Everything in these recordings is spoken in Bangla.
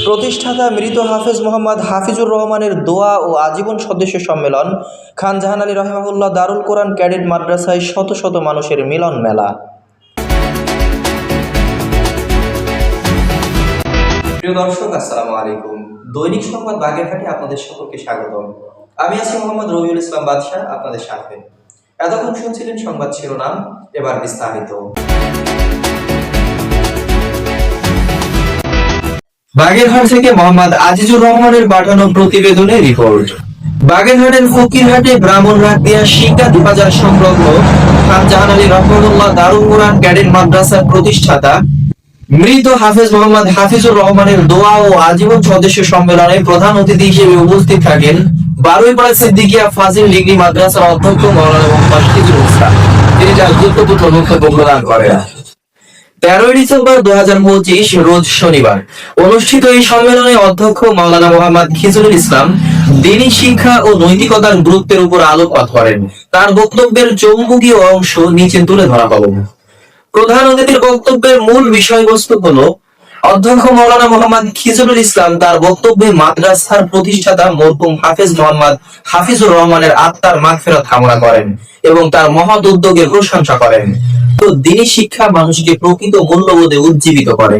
প্রতিষ্ঠাতা মৃত হাফেজ মোহাম্মদ হাফিজুর রহমানের দোয়া ও আজীবন সদস্য সম্মেলন, খান জাহান আলী রাহিমাহুল্লাহ দারুল কোরআন ক্যাডেট মাদ্রাসায় শত শত মানুষের মিলন মেলা। প্রিয় দর্শক, আসসালামু আলাইকুম। দৈনিক সংবাদ বাগেরহাটে আপনাদের সকলকে স্বাগতম। আমি আছি মোহাম্মদ রবিউল ইসলাম বাদশাহ, আপনাদের সাথে। এতক্ষণ শুনছিলেন সংবাদ শিরোনাম, এবার বিস্তারিত। বাগেরহাট থেকে মোহাম্মদ আজিজুর রহমানের পাঠানো প্রতিবেদনের রিপোর্ট। বাগেরহাটের ফকিরহাটে ব্রাহ্মণবাড়িয়া শিক্ষা 2000 সংলগ্ন খান জাহান আলী রাহিমাহুল্লাহ দারুল কোরআন ক্যাডেট মাদ্রাসার প্রতিষ্ঠাতা মৃত হাফেজ মোহাম্মদ হাফিজুর রহমানের দোয়া ও আজীবন সদস্য সম্মেলনে প্রধান অতিথি হিসেবে উপস্থিত থাকেন বারুইপাড়া সিদ্দিকিয়া ফাজিল ডিগ্রি মাদ্রাসার অধ্যক্ষ মাওলানা মোহাম্মদ হিজরুল ইসলাম। তিনি তার গুরুত্বপূর্ণ বক্তব্য প্রদান করেন। 13 ডিসেম্বর 2025 রোজ শনিবার অনুষ্ঠিত এই সম্মেলনে অধ্যক্ষ মাওলানা মোহাম্মদ হিজরুল ইসলাম দ্বীনি শিক্ষা ও নৈতিকতার গুরুত্বের উপর আলোকপাত করেন। তার বক্তব্যের চৌম্বকীয় অংশ নিচে তুলে ধরা হলো। প্রধান অতিথির বক্তব্যের মূল বিষয়বস্তু হলো, অধ্যক্ষ মাওলানা মোহাম্মদ হিজরুল ইসলাম তার বক্তব্যে মাদ্রাসার প্রতিষ্ঠাতা মরহুম হাফেজ মোহাম্মদ হাফিজুর রহমানের আত্মার মাগফিরাত কামনা করেন এবং তার মহৎ উদ্যোগের প্রশংসা করেন। তো দ্বীনি শিক্ষা মানুষকে প্রকৃত মূল্যবোধে উজ্জীবিত করে।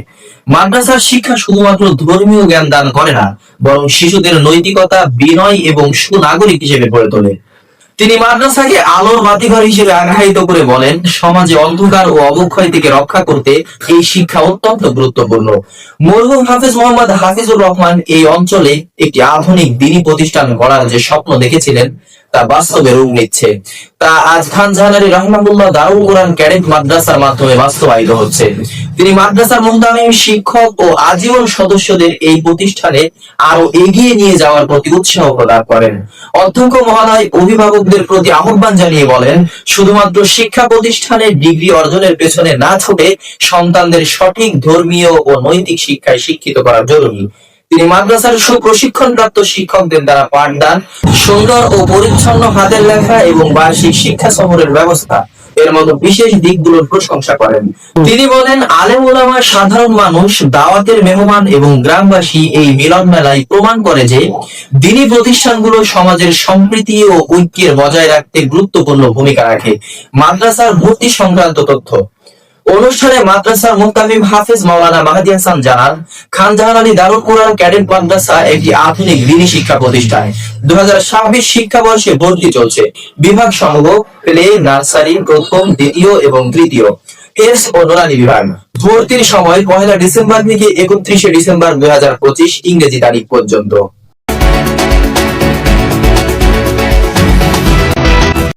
মাদ্রাসার শিক্ষা শুধুমাত্র ধর্মীয় জ্ঞান দান করে না, বরং শিশুদের নৈতিকতা, বিনয় এবং সুনাগরিক হিসেবে গড়ে তোলে। তিনি মাদ্রাসাকে আলোর বাতিঘর হিসেবে আখ্যায়িত করে বলেন, সমাজে অন্ধকার ও অবক্ষয় থেকে রক্ষা করতে এই শিক্ষা অত্যন্ত গুরুত্বপূর্ণ। মরহুম হাফেজ মোহাম্মদ হাফিজুর রহমান এই অঞ্চলে একটি আধুনিক দ্বীনি প্রতিষ্ঠান গড়ার যে স্বপ্ন দেখেছিলেন তা বাস্তবে রূপ নিচ্ছে। তা আজ খান জাহান আলী রাহিমাহুল্লাহ দারুল কোরআন ক্যাডেট মাদ্রাসার মাধ্যমে বাস্তবায়িত হচ্ছে। তিনি মাদ্রাসার মুহতামিম, শিক্ষক ও আজীবন সদস্যদের এই প্রতিষ্ঠানে আরো এগিয়ে নিয়ে যাওয়ার প্রতি উৎসাহ প্রদান করেন। অধ্যক্ষ মহোদয় অভিভাবকদের প্রতি আহ্বান জানিয়ে বলেন, শুধুমাত্র শিক্ষা প্রতিষ্ঠানে ডিগ্রি অর্জনের পেছনে না ছুটে সন্তানদের সঠিক ধর্মীয় ও নৈতিক শিক্ষায় শিক্ষিত করা জরুরি। তিনি মাদ্রাসার সুপ্রশিক্ষণপ্রাপ্ত শিক্ষকদের দ্বারা পাঠদান, সুন্দর ও পরিচ্ছন্ন হাতের লেখা এবং বার্ষিক শিক্ষা সফরের ব্যবস্থা এর মতো বিশেষ দিকগুলোর প্রশংসা করেন। তিনি বলেন, আলেম ওলামা, সাধারণ মানুষ, দাওয়াতের মেহমান এবং গ্রামবাসী এই মিলন মেলায় প্রমাণ করে যে দ্বীনি প্রতিষ্ঠানগুলো সমাজের সম্প্রীতি ও ঐক্যের বজায় রাখতে গুরুত্বপূর্ণ ভূমিকা রাখে। মাদ্রাসার ভর্তি সংক্রান্ত তথ্য। অনুষ্ঠানে মাদ্রাসার মুহতামিম হাফেজ মাওলানা মাহদি হাসান জানান, খান জাহান আলী দারুল কোরআন ক্যাডেট মাদ্রাসা একটি আধুনিক দ্বীনি শিক্ষা প্রতিষ্ঠান। 2026 শিক্ষাবর্ষে ভর্তি চলছে। বিভাগ সমূহ প্লে, নার্সারি, প্রথম, দ্বিতীয় এবং তৃতীয়, এস ও নোরানি বিভাগ। ভর্তির সময় 1 ডিসেম্বর থেকে 31 ডিসেম্বর 2025 ইংরেজি তারিখ পর্যন্ত।